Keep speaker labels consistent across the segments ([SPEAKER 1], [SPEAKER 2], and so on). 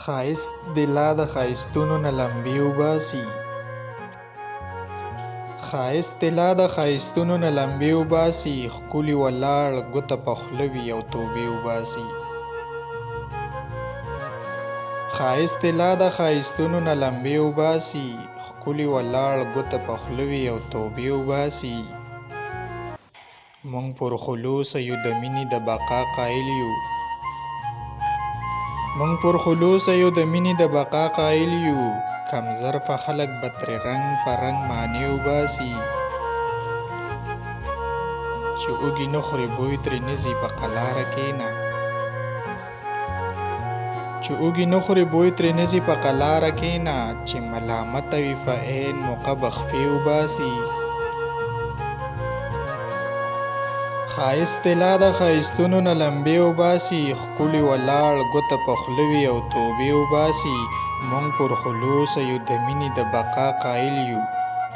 [SPEAKER 1] ښایست د لا د ښایستونو نه لمبې وباسي. ښایست د لا د ښایستونو نه لمبې وباسي. ښکلي ولاړ ګوته په خوله وي او توبې وباسي. ښایست د لا د ښایستونو نه لمبې وباسي. ښکلي ولاړ ګوته په خوله وي او توبې وباسي. مونږ پر خلوصه یو د مینې د بقا قایل یو. مونږ پر خلوصه یو د مینې د بقا قایل یو. کم ظرفه خلک به ترې رنګ په رنګ معنی وباسي. چې اوږې نه خوري بوی ترې نه ځي په قلاره کښېنه. چې اوږې نه خوري بوی ترې نه ځي په قلاره کښېنه. چې ملامته وي په عین موقع به خپې وباسي. ښایست د لا د ښایستونو نه لمبې وباسي. ښکلي ولاړ ګوته په خوله وي او توبې وباسي. مونږ پر خلوصه یو د مینې د بقا قایل یو.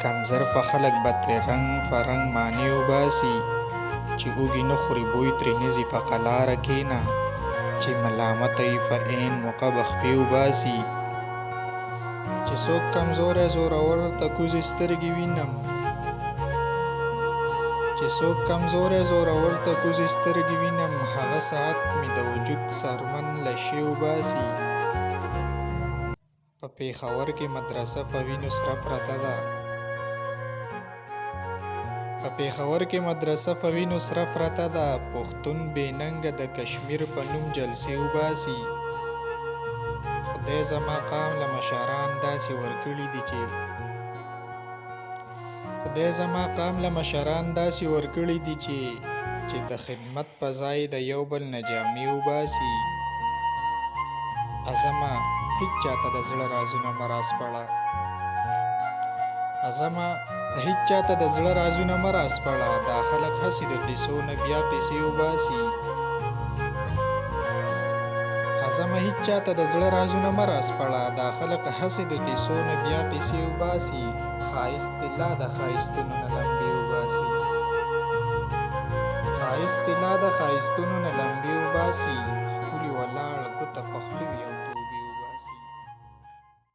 [SPEAKER 1] کم ظرفه خلک به ترې رنګ په رنګ معنی وباسي. چې اوږې نه خوري بوی ترې نه ځي په قلاره کښېنه. چې ملامته وي په عین موقع به خپې وباسي. چې څوک کمزوری زورور ته کوزې سترګې وینم. چې څوک کمزوری زورور ته کوزې سترګې وینم. هغه ساعت مې د وجود څرمن له شی وباسي. په پېښور کې مدرسه په وینو سره پرته ده. په پېښور کې مدرسه په وینو سره پرته ده. پښتون بې ننګه د کشمیر په نوم جلسې وباسي. خدای زما قام له مشران داسې ورکړي دي چې خدای زما قام له مشران داسې ورکړي دي چې د خدمت په ځای د یو بل نه جامې وباسي. ازمه هیڅ چاته د زړه رازونه مه راسپړه. ازمه هیڅ چاته د زړه رازونه مه راسپړه. دا خلک هسې د قیسو نه بیا قیسې وباسي. ازمه هیڅ چاته د زړه رازونه مه راسپړه. دا خلک هسې د قیسو نه بیا قیسې وباسي. ښایست د لا د ښایستونو نه لمبې وباسي. ښایست د لا د ښایستونو نه لمبې وباسي.